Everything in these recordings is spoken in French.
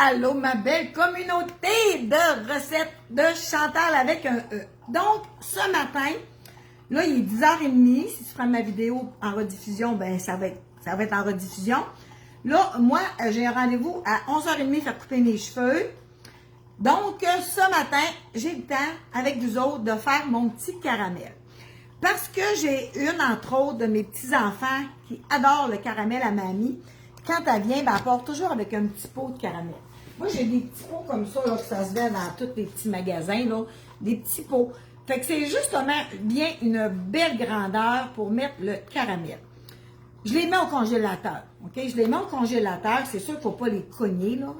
Allô, ma belle communauté de recettes de Chantal avec un E. Donc, ce matin, là, il est 10h30. Si tu prends ma vidéo en rediffusion, ben ça va être en rediffusion. Là, moi, j'ai un rendez-vous à 11h30 faire couper mes cheveux. Donc, ce matin, j'ai le temps, avec vous autres, de faire mon petit caramel. Parce que j'ai une, entre autres, de mes petits-enfants qui adore le caramel à mamie. Quand elle vient, ben, elle part toujours avec un petit pot de caramel. Moi, j'ai des petits pots comme ça, là, que ça se vend dans tous les petits magasins, là, des petits pots. Fait que c'est justement bien une belle grandeur pour mettre le caramel. Je les mets au congélateur, OK? Je les mets au congélateur. C'est sûr qu'il ne faut pas les cogner, là.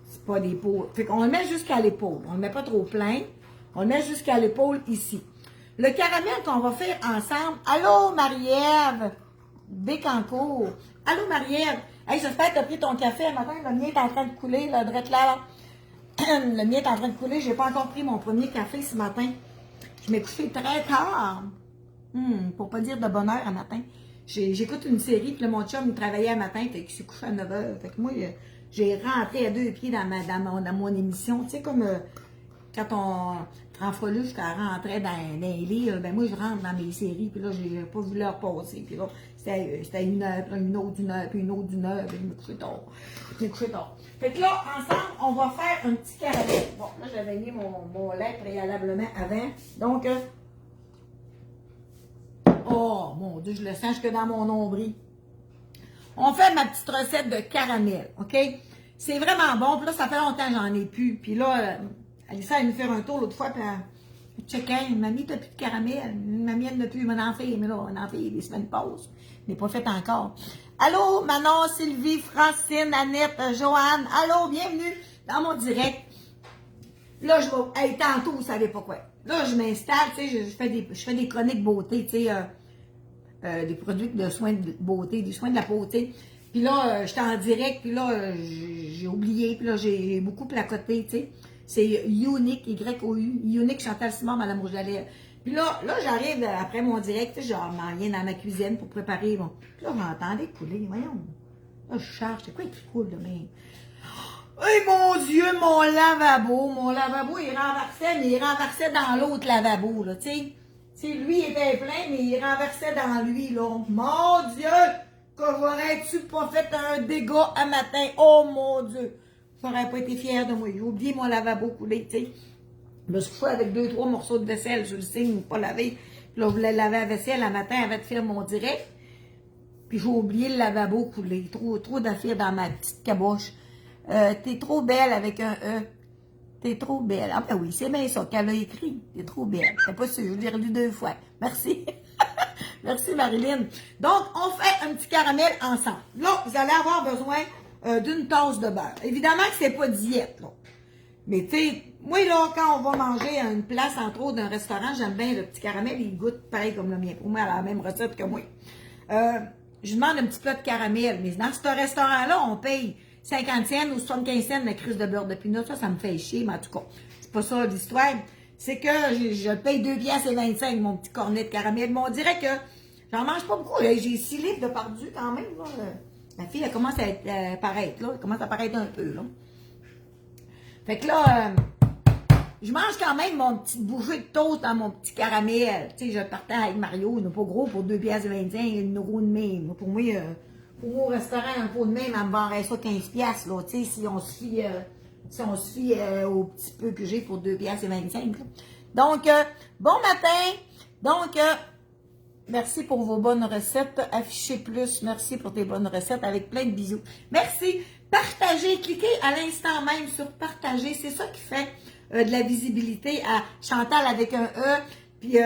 C'est pas des pots. Fait qu'on le met jusqu'à l'épaule. On ne le met pas trop plein. On le met jusqu'à l'épaule ici. Le caramel qu'on va faire ensemble. Allô, Marie-Ève! Bécancourt. Allô, Marie-Ève! Hey, j'espère que tu as pris ton café. Matin, le mien est en train de couler, là, drette là. Le mien est en train de couler. J'ai pas encore pris mon premier café ce matin. Je m'ai couché très tard. Pour pas dire de bonne heure à matin. J'écoute une série, puis là, mon chum, il travaillait à matin, fait qu'il s'est couché à 9h. Fait que moi, j'ai rentré à deux pieds dans mon émission. Tu sais, comme quand on Franfreluche, quand elle rentrait dans les livres, ben moi, je rentre dans mes séries, puis là, j'ai pas voulu leur passer. Puis là, c'était une heure, puis une autre d'une heure, puis une autre d'une heure, puis je me couchais tard. Fait que là, ensemble, on va faire un petit caramel. Bon, là, j'avais mis mon lait préalablement avant. Donc, oh, mon Dieu, je le sens jusque dans mon nombril. On fait ma petite recette de caramel, OK? C'est vraiment bon. Puis là, ça fait longtemps que j'en ai plus. Puis là, Alissa, elle nous fait un tour l'autre fois, puis elle checkait. Mamie, t'as plus de caramel. Mamie, elle n'a plus. Elle en fait, mais là, on en fait des semaines passent. Je n'ai pas fait encore. Allô, Manon, Sylvie, Francine, Annette, Joanne. Allô, bienvenue dans mon direct. Là, je vais. Hey, tantôt, vous savez pas quoi. Là, je m'installe, tu sais, je fais des chroniques beauté, tu sais, des produits de soins de beauté, des soins de la peau, tu sais. Puis là, j'étais en direct, puis là, j'ai oublié, puis là, j'ai beaucoup placoté, tu sais. C'est Unique, Y-O-U, Unique Chantal Simard, Madame Rouge à lèvres. Puis là, j'arrive après mon direct, tu sais, je m'en viens dans ma cuisine pour préparer, bon. Puis là, j'entendais couler, voyons. Là, je cherche, c'est quoi qui coule de même? Oh mon Dieu, mon lavabo, il renversait, mais il renversait dans l'autre lavabo, là, tu sais. Tu sais, lui, il était plein, mais il renversait dans lui, là. Mon Dieu, qu'aurais-tu pas fait un dégât à matin? Oh mon Dieu, j'aurais pas été fière de moi. J'ai oublié mon lavabo coulé, tu sais. Je me suis couché avec 2-3 morceaux de vaisselle, je le sais, pas lavé. Puis là, je voulais laver la vaisselle, le matin, avant de faire mon direct. Puis j'ai oublié le lavabo coulé. Trop d'affaires dans ma petite caboche. T'es trop belle avec un E. T'es trop belle. Ah ben oui, c'est bien ça qu'elle a écrit. T'es trop belle. C'est pas sûr, je l'ai relu 2 fois. Merci. Merci Marilyn. Donc, on fait un petit caramel ensemble. Là, vous allez avoir besoin d'une tasse de beurre. Évidemment que c'est pas diète, là. Mais tu sais, moi là, quand on va manger à une place, entre autres, d'un restaurant, j'aime bien le petit caramel, il goûte pareil comme le mien. Pour moi, elle a la même recette que moi. Je demande un petit plat de caramel, mais dans ce restaurant-là, on paye 50 cents ou 75 cents de la cruche de beurre de pinot. Ça me fait chier, mais en tout cas, c'est pas ça l'histoire. C'est que je paye 2 piastres et 25 mon petit cornet de caramel. Mais on dirait que j'en mange pas beaucoup. J'ai 6 livres de perdu quand même. Là. La fille, elle commence à paraître, là. Elle commence à paraître un peu, là. Fait que là, je mange quand même mon petit bouchée de toast dans mon petit caramel. Tu sais, je partais avec Mario, il n'est pas gros pour 2 piastres et 25, une euro de même. Pour moi, au restaurant, un pot de même, elle me vendrait ça 15 piastres, là. Tu sais, si on se fie au petit peu que j'ai pour 2 piastres et 25. Là. Donc, bon matin. Donc, merci pour vos bonnes recettes. Affichez plus. Merci pour tes bonnes recettes avec plein de bisous. Merci. Partagez. Cliquez à l'instant même sur partager. C'est ça qui fait de la visibilité à Chantal avec un E. Puis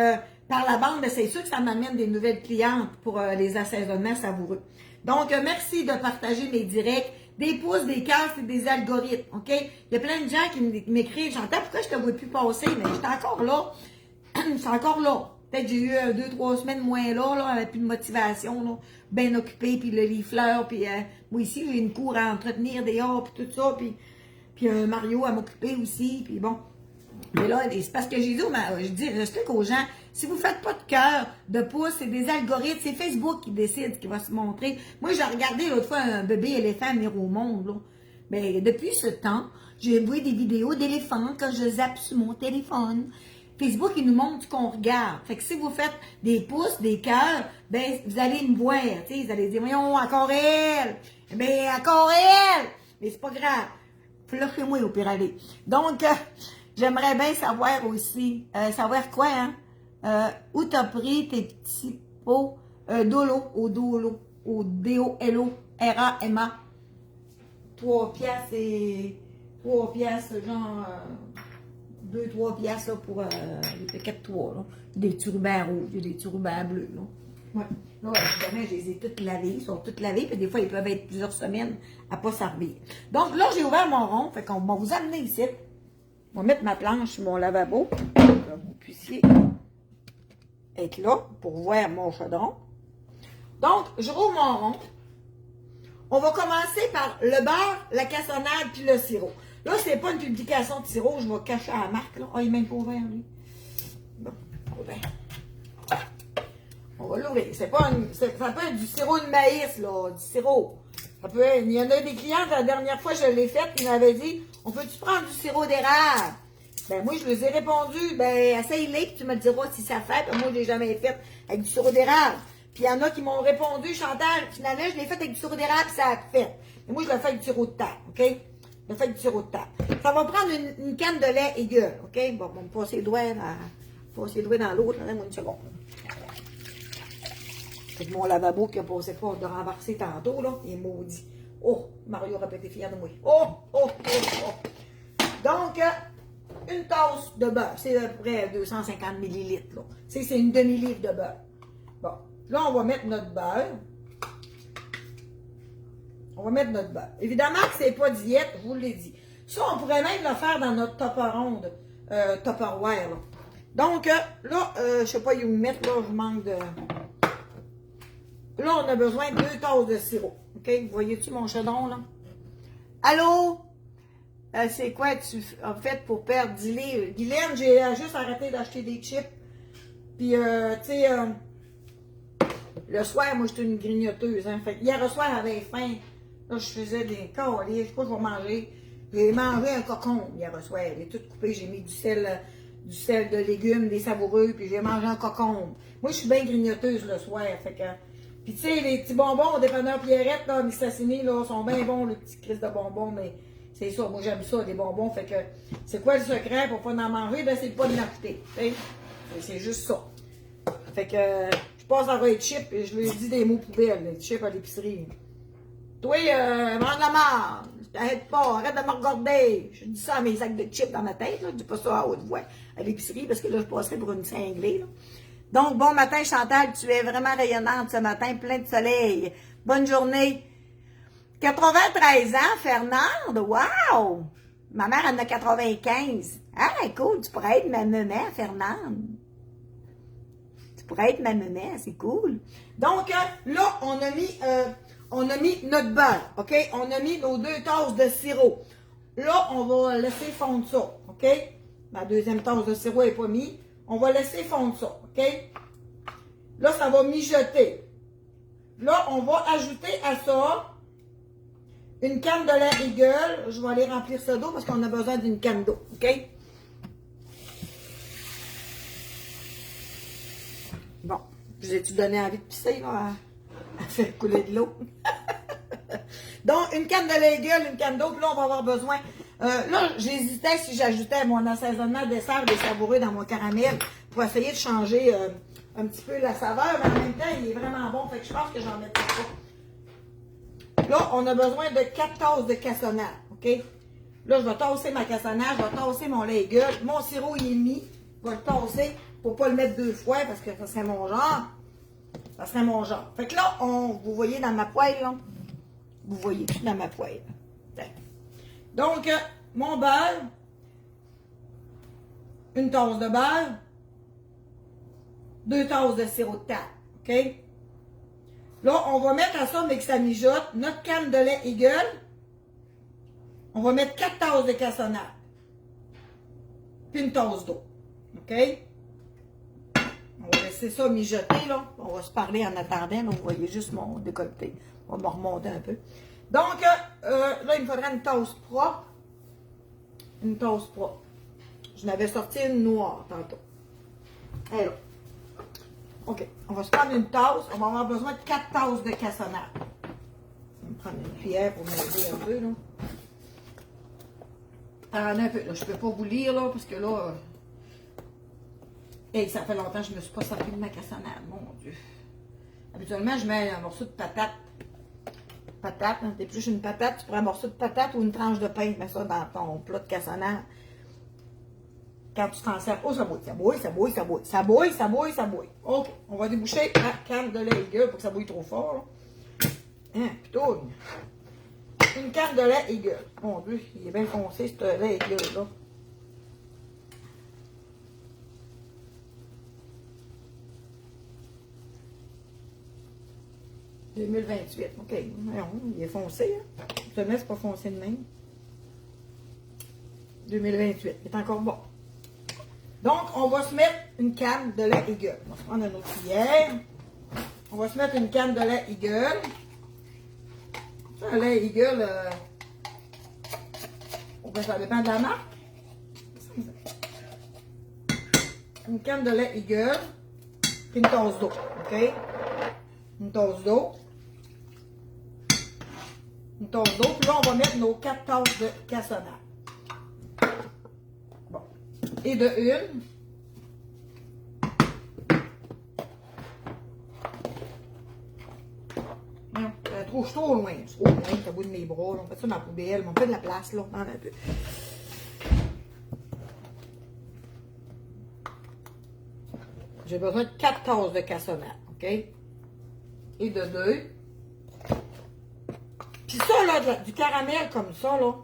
par la bande, c'est sûr que ça m'amène des nouvelles clientes pour les assaisonnements savoureux. Donc, merci de partager mes directs. Des pouces, des cœurs, c'est des algorithmes. OK? Il y a plein de gens qui m'écrivent, Chantal, pourquoi je te vois plus passer? Mais j'étais encore là. Je suis encore là. Peut-être que j'ai eu 2-3 semaines moins là, avec plus de motivation, là, bien occupée, puis les fleurs, puis moi ici, j'ai une cour à entretenir dehors, puis tout ça, puis Mario à m'occuper aussi, puis bon. Mais là, c'est parce que j'ai dit, je dis, j'explique aux gens, si vous ne faites pas de cœur, de pouce, c'est des algorithmes, c'est Facebook qui décide, qui va se montrer. Moi, j'ai regardé l'autre fois un bébé éléphant venir au monde, là. Mais depuis ce temps, j'ai vu des vidéos d'éléphants quand je zappe sur mon téléphone. Facebook, il nous montre ce qu'on regarde. Fait que si vous faites des pouces, des cœurs, ben, vous allez me voir. Tu sais, vous allez dire, voyons, encore elle! Ben, encore elle! Mais c'est pas grave. Flushez-moi au pire aller. Donc, j'aimerais bien savoir aussi, savoir quoi, hein? Où t'as pris tes petits pots Dolo, au D-O-L-O-R-A-M-A. 3 piastres et 3 piastres, genre 2-3 piastres là, pour les paquets de 3. Là. Des petits rubans rouges, des petits rubans bleus. Là. Ouais. Là, évidemment, je les ai toutes lavés. Ils sont toutes lavés, puis des fois, ils peuvent être plusieurs semaines à ne pas servir. Donc là, j'ai ouvert mon rond. Fait qu'on va vous amener ici. On va mettre ma planche sur mon lavabo. Là, vous puissiez être là pour voir mon chaudron. Donc, je rouvre mon rond. On va commencer par le beurre, la cassonade puis le sirop. Là, c'est pas une publication de sirop, je vais cacher la marque. Là. Ah, il est même pas ouvert, lui. Bon, ouvert. On va l'ouvrir. Ça peut être du sirop de maïs, là, du sirop. Ça peut être, il y en a des clients, la dernière fois, je l'ai fait, qui m'avaient dit, on peut-tu prendre du sirop d'érable? Ben, moi, je les ai répondu, ben, essaye-les, puis tu me diras si ça fait. Ben, moi, je l'ai jamais fait avec du sirop d'érable. Puis il y en a qui m'ont répondu, Chantal, finalement, je l'ai fait avec du sirop d'érable, puis ça a fait. Mais moi, je l'ai fait avec du sirop de table, OK? Je l'ai fait avec du sirop de table. Ça va prendre une canne de lait et gueule, OK? Bon, on va me passer les doigts dans l'autre, donne-moi une seconde. C'est mon lavabo qui a passé fort de renverser tantôt, là, il est maudit. Oh, Mario aurait pas été fier de moi. Oh, oh, oh, oh. Donc, une tasse de beurre, c'est à peu près 250 ml, là. C'est une demi-livre de beurre. Bon. Là, on va mettre notre beurre. On va mettre notre beurre. Évidemment que c'est pas diète, je vous l'ai dit. Ça, on pourrait même le faire dans notre tupperware, là. Donc, là, je sais pas où me mettre, là, je manque de... Là, on a besoin de 2 tasses de sirop. OK? Voyez-tu mon chaudron, là? Allô? C'est quoi tu as fait pour perdre 10 livres? Guylaine, j'ai juste arrêté d'acheter des chips. Puis, tu sais... le soir, moi, j'étais une grignoteuse. Hein. Fait, hier soir, j'avais faim. Là, je faisais des calés. Je sais pas, je vais manger. J'ai mangé un cocon hier soir. J'ai tout coupé. J'ai mis du sel de légumes, des savoureux. Puis j'ai mangé un cocon. Moi, je suis bien grignoteuse le soir. Fait que... Puis, tu sais, les petits bonbons au dépanneur Pierrette, là, Mistassini, là, sont bien bons, les petits crises de bonbons. Mais c'est ça. Moi, j'aime ça, les bonbons. Fait que c'est quoi le secret pour pas en manger? Ben, c'est de pas de l'acheter. C'est juste ça. Fait que... je passe dans les chips et je lui dis des mots poubelles, les chips à l'épicerie. Toi, mange la marde, t'arrêtes pas, arrête de me regarder. Je dis ça à mes sacs de chips dans ma tête, là. Je dis pas ça à haute voix à l'épicerie parce que là, je passerais pour une cinglée. Là. Donc, bon matin, Chantal, tu es vraiment rayonnante ce matin, plein de soleil. Bonne journée. 93 ans, Fernande, wow! Ma mère, elle en a 95. Ah, cool, tu pourrais être ma maman, Fernande. Pour être ma maman, c'est cool. Donc, là, on a mis notre beurre, OK? On a mis nos 2 tasses de sirop. Là, on va laisser fondre ça, OK? Ma deuxième tasse de sirop n'est pas mise. On va laisser fondre ça, OK? Là, ça va mijoter. Là, on va ajouter à ça une canne de lait et gueule. Je vais aller remplir ça d'eau parce qu'on a besoin d'une canne d'eau, OK? Bon, je vous ai-tu donné envie de pisser, là, à faire couler de l'eau? Donc, une canne de lait et gueule, une canne d'eau, puis là, on va avoir besoin... là, j'hésitais si j'ajoutais mon assaisonnement de dessert des savoureux dans mon caramel pour essayer de changer un petit peu la saveur, mais en même temps, il est vraiment bon, fait que je pense que j'en mettrai pas. Là, on a besoin de 4 tasses de cassonade, OK? Là, je vais tasser ma cassonade, je vais tasser mon lait et gueule. Mon sirop, il est mis. Je vais le tasser pour ne pas le mettre 2 fois parce que ça serait mon genre. Ça serait mon genre. Fait que là, vous voyez dans ma poêle, là. Vous voyez tout dans ma poêle. Donc, mon beurre. Une tasse de beurre. 2 tasses de sirop de table. OK? Là, on va mettre à ça, mais que ça mijote, notre canne de lait et gueule. On va mettre 4 tasses de cassonade. Puis une tasse d'eau. OK? On va laisser ça mijoter, là. On va se parler en attendant. Là, vous voyez juste mon décolleté. On va me remonter un peu. Donc, là, il me faudrait une tasse propre. Une tasse propre. Je n'avais sorti une noire tantôt. Elle est là. OK. On va se prendre une tasse. On va avoir besoin de 4 tasses de cassonade. Je vais me prendre une cuillère pour m'aider un peu, là. Attendez un peu, là. Je ne peux pas vous lire, là, parce que là... Hey, ça fait longtemps que je ne me suis pas servi de ma cassonade, mon Dieu. Habituellement, je mets un morceau de patate. Patate, hein, t'épluches une patate, tu prends un morceau de patate ou une tranche de pain, tu mets ça dans ton plat de cassonade. Quand tu t'en sers, oh, ça bouille, ça bouille, ça bouille, ça bouille, ça bouille, ça bouille, ça bouille. OK, on va déboucher la canne de lait Eagle pour que ça bouille trop fort. Hein, plutôt une canne de lait Eagle. Mon Dieu, il est bien foncé, ce lait Eagle-là. « 2028. OK. Non, il est foncé. Hein? Ce c'est pas foncé de même. 2028. Il est encore bon. Donc, on va se mettre une canne de lait Eagle. On va se prendre une autre cuillère. On va se mettre une canne de lait Eagle. Un lait Eagle, ça dépend de la marque. Une canne de lait Eagle. Puis une tasse d'eau. OK? Une tasse d'eau. Une tasse d'eau. Puis là, on va mettre nos 4 tasses de cassonade. Bon. Et de une. Non, je suis trop loin. Je suis trop loin, ça bout de mes bras. Là. On fait ça dans la poubelle. On fait de la place, là. Un peu. J'ai besoin de 4 tasses de cassonade. OK? Et de 2. Puis ça, là, du caramel comme ça, là.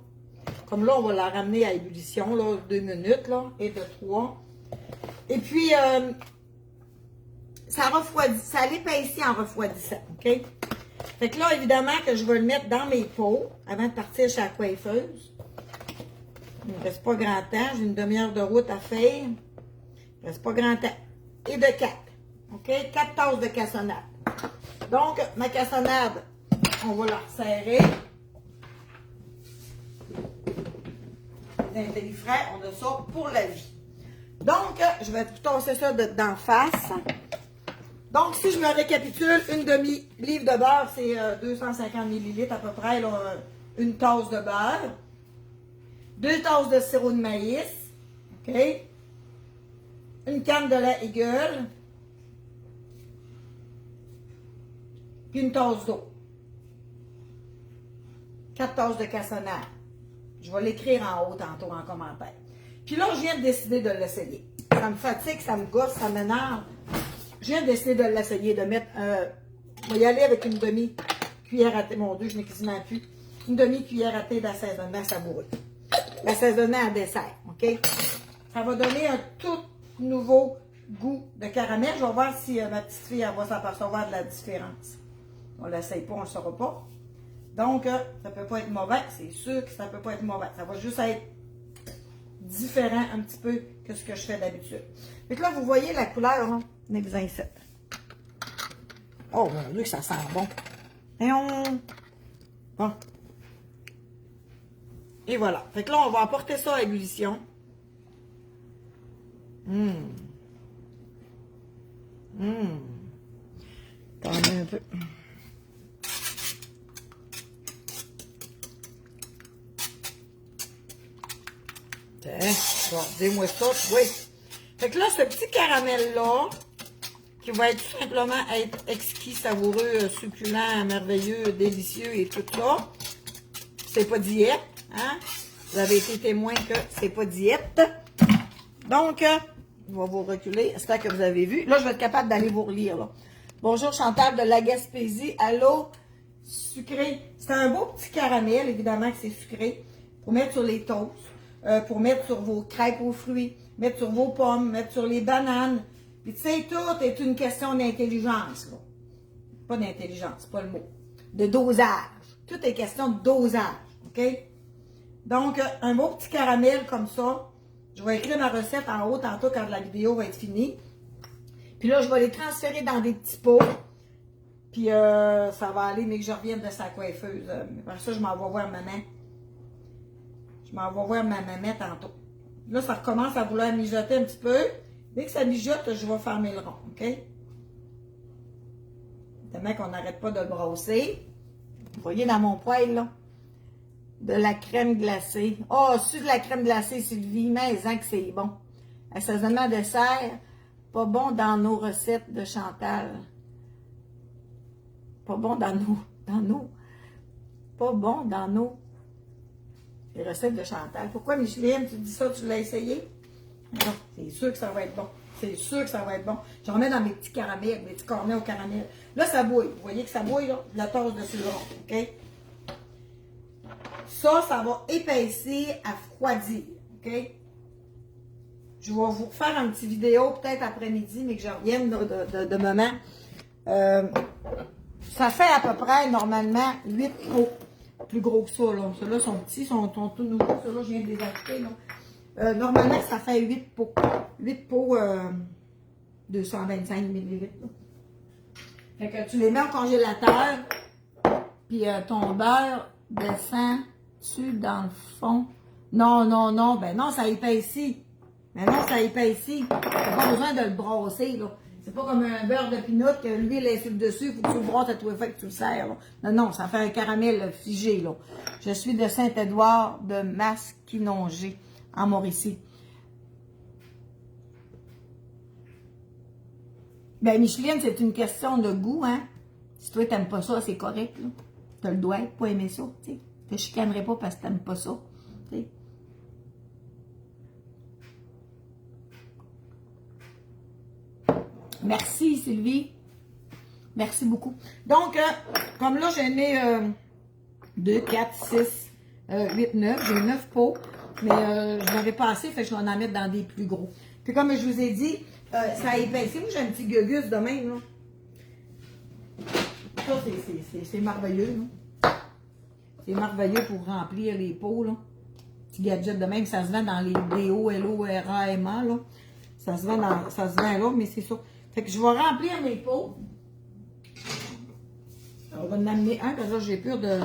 Comme là, on va la ramener à ébullition, là, 2 minutes, là. Et de 3. Et puis, ça refroidit, ça l'épaissit en refroidissant, OK? Fait que là, évidemment, que je vais le mettre dans mes pots avant de partir chez la coiffeuse. Il ne me reste pas grand temps. J'ai une demi-heure de route à faire. Il ne me reste pas grand temps. Et de 4. OK? 4 tasses de cassonade. Donc, ma cassonade, on va la resserrer. Les intellifrais, on a ça pour la vie. Donc, je vais tasser ça d'en face. Donc, si je me récapitule, une demi-livre de beurre, c'est 250 ml à peu près, là, une tasse de beurre. 2 tasses de sirop de maïs. OK? Une canne de lait Eagle. Puis une tasse d'eau. 4 tasses de cassonade. Je vais l'écrire en haut tantôt en commentaire. Puis là, je viens de décider de l'essayer. Ça me fatigue, ça me gosse, ça m'énerve. Je viens de décider de l'essayer, de mettre... je vais y aller avec une demi-cuillère à thé. Mon Dieu, je n'ai quasiment plus. Une demi-cuillère à thé d'assaisonnement savoureux. L'assaisonnement à dessert, OK? Ça va donner un tout nouveau goût de caramel. Je vais voir si ma petite fille elle va s'apercevoir de la différence. On ne l'essaye pas, on ne le saura pas. Donc, ça ne peut pas être mauvais. C'est sûr que ça ne peut pas être mauvais. Ça va juste être différent un petit peu que ce que je fais d'habitude. Fait que là, vous voyez la couleur, hein? Venez-vous-en ici. Oh, mon Dieu, que ça sent bon. Et bon. Et voilà. Fait que là, on va apporter ça à ébullition. Attendez un peu. Regardez-moi ça, oui. Fait que là, ce petit caramel-là, qui va être tout simplement être exquis, savoureux, succulent, merveilleux, délicieux et tout ça, c'est pas diète, hein? Vous avez été témoin que c'est pas diète. Donc, je vais vous reculer, j'espère que vous avez vu. Là, je vais être capable d'aller vous relire, là. Bonjour, Chantal de la Gaspésie. Allô, sucré. C'est un beau petit caramel, évidemment que c'est sucré, pour mettre sur les toasts. Pour mettre sur vos crêpes aux fruits, mettre sur vos pommes, mettre sur les bananes. Puis tu sais, tout est une question d'intelligence, là. Pas d'intelligence, c'est pas le mot. De dosage. Tout est question de dosage, OK? Donc, un beau petit caramel comme ça. Je vais écrire ma recette en haut tantôt quand la vidéo va être finie. Puis là, je vais les transférer dans des petits pots. Puis ça va aller, mais que je revienne de sa coiffeuse. Après ça, je m'en vais voir maman. Je m'en vais voir ma maman tantôt. Là, ça recommence à vouloir mijoter un petit peu. Dès que ça mijote, je vais fermer le rond, OK? Tellement qu'on n'arrête pas de le brosser. Vous voyez dans mon poêle, là, de la crème glacée. Oh, sur de la crème glacée, Sylvie, mais que c'est bon. Assaisonnement dessert, pas bon dans nos recettes de Chantal. Pas bon dans pas bon dans nos recettes de Chantal. Pourquoi, Micheline, tu dis ça, tu l'as essayé? Non, c'est sûr que ça va être bon. C'est sûr que ça va être bon. J'en mets dans mes petits caramels, mes petits cornets au caramel. Là, ça bouille. Vous voyez que ça bouille, là? Je la tasse dessus le rond, OK? Ça va épaissir à refroidir, OK? Je vais vous faire une petite vidéo, peut-être après-midi, mais que je revienne de moment. Ça fait à peu près, normalement, 8 pots. Plus gros que ça, là. Ceux-là sont petits, sont tout nouveaux. Ceux-là, je viens de les acheter, là. Normalement, ça fait 8 pots. 8 pots, 225 ml. Fait que tu les mets au congélateur, puis ton beurre descend-tu dans le fond? Non, ben non, ça épaissit. Mais non, ça épaissit. T'as pas besoin de le brasser, là. C'est pas comme un beurre de pinot que l'huile est sur le dessus, il faut que tu le brasses à tout effet que tu le sers, là. Non, ça fait un caramel figé, là. Je suis de Saint-Édouard de Masquinongé, en Mauricie. Ben, Micheline, c'est une question de goût, hein. Si toi, t'aimes pas ça, c'est correct, là. T'as le droit de pas aimer ça, tu sais. Je te chicanerai pas parce que t'aimes pas ça, tu sais. Merci, Sylvie. Merci beaucoup. Donc, comme là, j'en ai 2, 4, 6, 8, 9. J'ai 9 pots. Mais je n'avais pas assez, fait que je vais en mettre dans des plus gros. Puis comme je vous ai dit, ça a épaissi. Moi, j'ai un petit gugus de même, là. Ça, c'est merveilleux, là. C'est merveilleux pour remplir les pots, là. Petit gadget de même, ça se vend dans les DO, LO, RAMA, là. Ça se vend là, mais c'est ça. Fait que je vais remplir mes pots. On va en amener un, parce que là, j'ai peur de...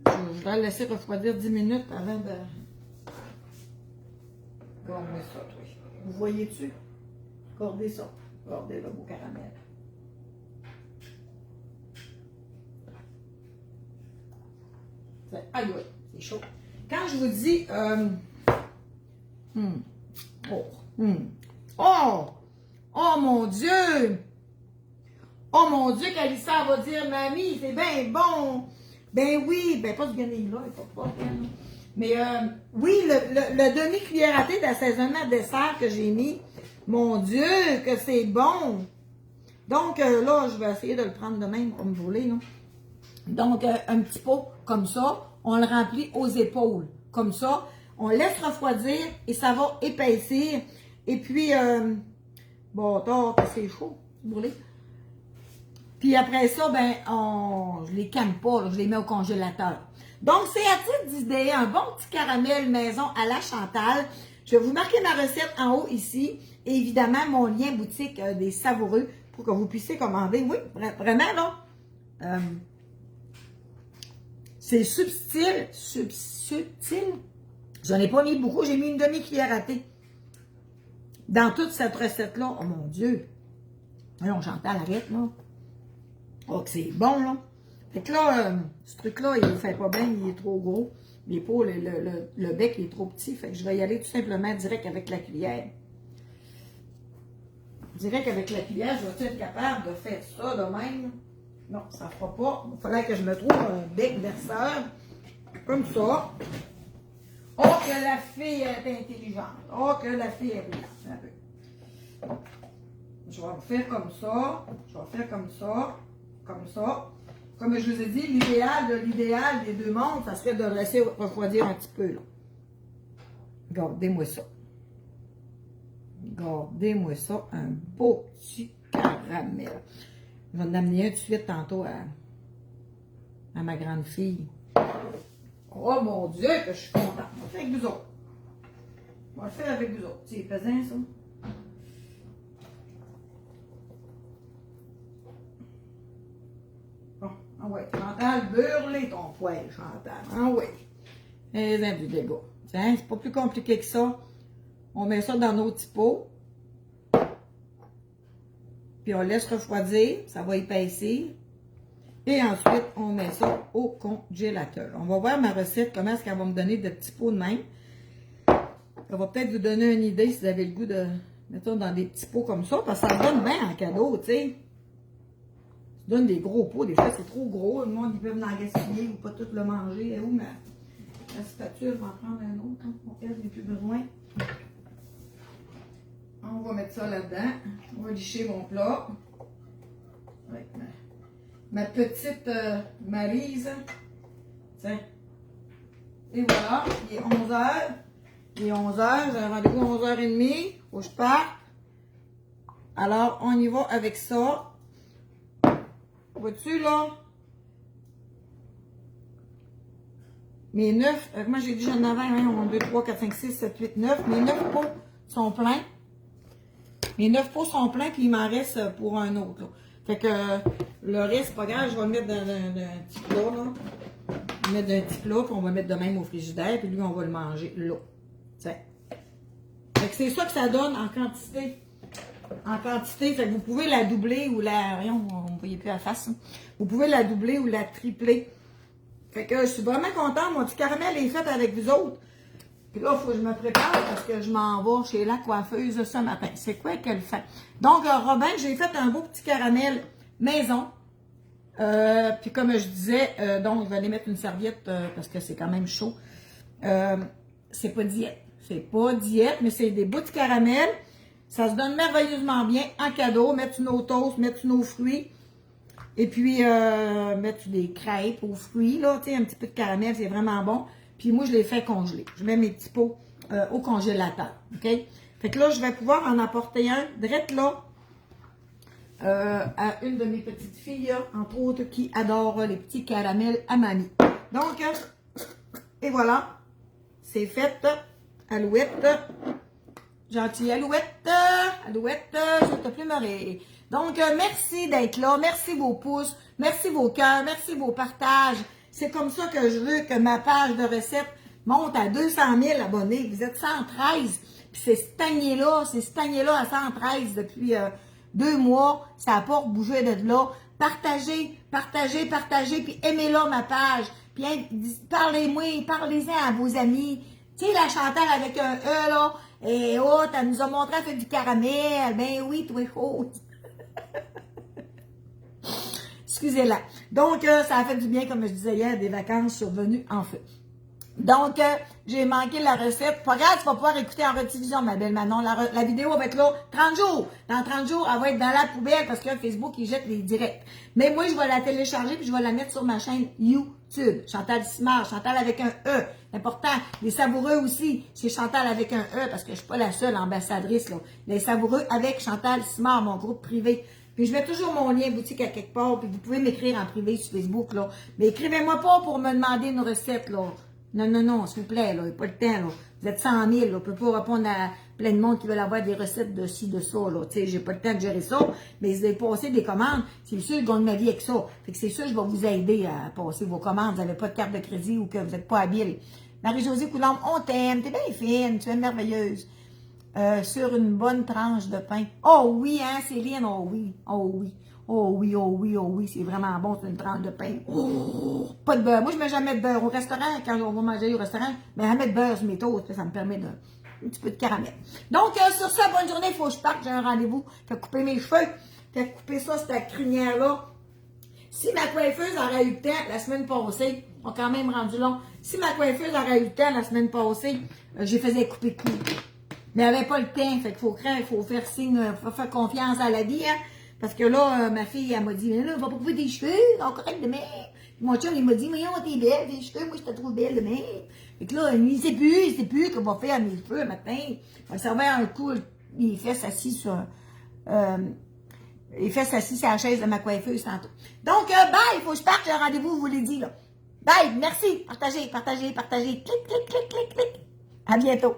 Je vais le laisser refroidir 10 minutes avant de... Regardez ça, toi. Vous voyez-tu? Regardez ça. Regardez le beau caramel. Aïe, oui, c'est chaud. Quand je vous dis... Oh, mon Dieu! Oh, mon Dieu, qu'Alissa va dire, mamie, c'est bien bon! Ben oui, ben pas ce guenille-là, il faut pas. Mais oui, le demi-cuillère à thé d'assaisonnement dessert que j'ai mis, mon Dieu, que c'est bon! Donc là, je vais essayer de le prendre de même comme vous voulez. Là. Donc, un petit pot comme ça, on le remplit aux épaules. Comme ça, on laisse refroidir et ça va épaissir. Et puis, bon, c'est chaud, brûlé. Puis après ça, ben, je les calme pas, là, je les mets au congélateur. Donc, c'est à titre d'idée, un bon petit caramel maison à la Chantal. Je vais vous marquer ma recette en haut ici. Et évidemment, mon lien boutique des savoureux pour que vous puissiez commander. Oui, vraiment, là. C'est subtil. J'en ai pas mis beaucoup, j'ai mis une demi-cuillère à thé. Dans toute cette recette-là, oh mon Dieu. Là, on Chantal, arrête, là. Oh, que c'est bon, là. Fait que là, ce truc-là, il ne fait pas bien, il est trop gros. L'épaule, le bec il est trop petit. Fait que je vais y aller tout simplement direct avec la cuillère. Direct avec la cuillère, je vais être capable de faire ça de même. Non, ça ne fera pas. Il fallait que je me trouve un bec verseur. Comme ça. Oh, que la fille est intelligente. Oh, que la fille est brillante. Un peu. Je vais faire comme ça. Je vais faire comme ça. Comme ça. Comme je vous ai dit, l'idéal des deux mondes, ça serait de le laisser refroidir un petit peu. Là. Regardez-moi ça. Regardez-moi ça. Un beau petit caramel. Je vais en amener un tout de suite tantôt à ma grande fille. Oh mon Dieu, que je suis contente. On va le faire avec vous autres. On va le faire avec vous autres. C'est pesant, ça. ouais, Chantal, beurre-les ton poêle, Chantal. Ah ouais. Les uns du dégât. Tiens, c'est pas plus compliqué que ça. On met ça dans nos petits pots. Puis on laisse refroidir, ça va épaissir. Et ensuite, on met ça au congélateur. On va voir ma recette, comment est-ce qu'elle va me donner de petits pots de même. Ça va peut-être vous donner une idée si vous avez le goût de mettre dans des petits pots comme ça, parce que ça donne bien en cadeau, tu sais. Ça donne des gros pots, des fois c'est trop gros, le monde ils peuvent l'en gaspiller ou pas tout le manger. Où la spatule, je vais en prendre un autre, hein. Mon père, je n'ai plus besoin. On va mettre ça là-dedans. On va licher mon plat. Avec ma petite Maryse. Tiens. Et voilà, il est 11h. Il est 11h, j'ai un rendez-vous à 11h30. Faut que je parte. Alors, on y va avec ça. Vois-tu, là? Mes 9, moi j'ai dit j'en avais 1, 2, 3, 4, 5, 6, 7, 8, 9. Mes 9 pots sont pleins. Mes 9 pots sont pleins, puis il m'en reste pour un autre. Là. Fait que le reste, c'est pas grave, je vais le mettre dans un petit plat. Là. On va mettre dans un petit plat, puis on va le mettre de même au frigidaire, puis lui, on va le manger là. Tiens. Fait que c'est ça que ça donne en quantité. En quantité, fait que vous pouvez la doubler ou la... Voyons, on ne voyait plus la face. Hein. Vous pouvez la doubler ou la tripler. Fait que je suis vraiment contente. Mon petit caramel est fait avec vous autres. Puis là, il faut que je me prépare parce que je m'en vais chez la coiffeuse ce matin. C'est quoi qu'elle fait? Donc, Robin, j'ai fait un beau petit caramel maison. Puis comme je disais, donc, je vais aller mettre une serviette parce que c'est quand même chaud. C'est pas diète. C'est pas diète, mais c'est des bouts de caramel. Ça se donne merveilleusement bien en cadeau. Mettre nos toasts, mettre nos fruits. Et puis, mettre des crêpes aux fruits, là, tu sais, un petit peu de caramel, c'est vraiment bon. Puis moi, je les fais congeler. Je mets mes petits pots au congélateur, OK? Fait que là, je vais pouvoir en apporter un, direct là, à une de mes petites filles, entre autres, qui adore les petits caramels à mamie. Donc, et voilà, c'est fait. Alouette, gentille alouette, alouette, je te plumerai. Donc, merci d'être là, merci vos pouces, merci vos cœurs, merci vos partages. C'est comme ça que je veux que ma page de recettes monte à 200 000 abonnés. Vous êtes 113, puis c'est stagné là à 113 depuis 2 mois. Ça n'a pas bougé de là. Partagez, partagez, partagez, puis aimez-la ma page. Puis parlez-moi, parlez-en à vos amis. Tu sais, la Chantal avec un E, là, et oh, elle nous a montré elle fait du caramel. Ben oui, toi, oh. Excusez-la. Donc, ça a fait du bien, comme je disais hier, des vacances survenues en feu. Donc, j'ai manqué la recette. Pas grave, tu vas pouvoir écouter en rediffusion, ma belle Manon. La vidéo va être là 30 jours. Dans 30 jours, elle va être dans la poubelle parce que Facebook, il jette les directs. Mais moi, je vais la télécharger puis je vais la mettre sur ma chaîne YouTube. Chantal Simard, Chantal avec un E. Important. Les savoureux aussi, c'est Chantal avec un E parce que je suis pas la seule ambassadrice, là. Les savoureux avec Chantal Simard, mon groupe privé. Puis je mets toujours mon lien boutique à quelque part, puis vous pouvez m'écrire en privé sur Facebook, là. Mais écrivez-moi pas pour me demander une recette, là. Non, non, non, s'il vous plaît, là, il n'y a pas le temps, là. Vous êtes 100 000, là. Je ne peux pas répondre à plein de monde qui veulent avoir des recettes de ci, de ça, là. Tu sais, j'ai pas le temps de gérer ça. Mais vous avez passé des commandes, c'est sûr que je gagne ma vie avec ça. Fait que c'est sûr que je vais vous aider à passer vos commandes. Vous n'avez pas de carte de crédit ou que vous n'êtes pas habile. Marie-Josée Coulombe, on t'aime, t'es bien fine, tu es merveilleuse. Sur une bonne tranche de pain. Oh oui, hein, Céline, oh oui, oh oui. Oh oui, oh oui, oh oui, c'est vraiment bon, c'est une tranche de pain. Oh, pas de beurre. Moi, je ne mets jamais de beurre au restaurant, quand on va manger au restaurant, mais jamais de beurre sur mes toasts, ça me permet de un petit peu de caramel. Donc, sur ça, bonne journée, il faut que je parte, j'ai un rendez-vous. Fait couper mes cheveux, fait couper ça, cette crinière-là. Si ma coiffeuse aurait eu le temps la semaine passée, on a quand même rendu long, si ma coiffeuse aurait eu le temps la semaine passée, je faisais couper court. Mais elle n'avait pas le temps, fait qu'il faut craindre, il faut faire signe, faut faire confiance à la vie, hein. Parce que là, ma fille, elle m'a dit, mais là, va pas couper tes cheveux, ils sont corrects demain. Puis mon chum, il m'a dit, mais on t'es belle, tes cheveux, moi, je te trouve belle demain. Fait que là, lui, il sait plus qu'on va faire mes cheveux le matin. Il va servir un coup, il fait assis sur, il fait assis sur la chaise de ma coiffeuse tantôt. Donc, bye, il faut que je parte, j'ai un rendez-vous, je vous l'ai dit, là. Bye, merci, partagez, partagez, partagez, clic, clic, clic, clic, clic. À bientôt.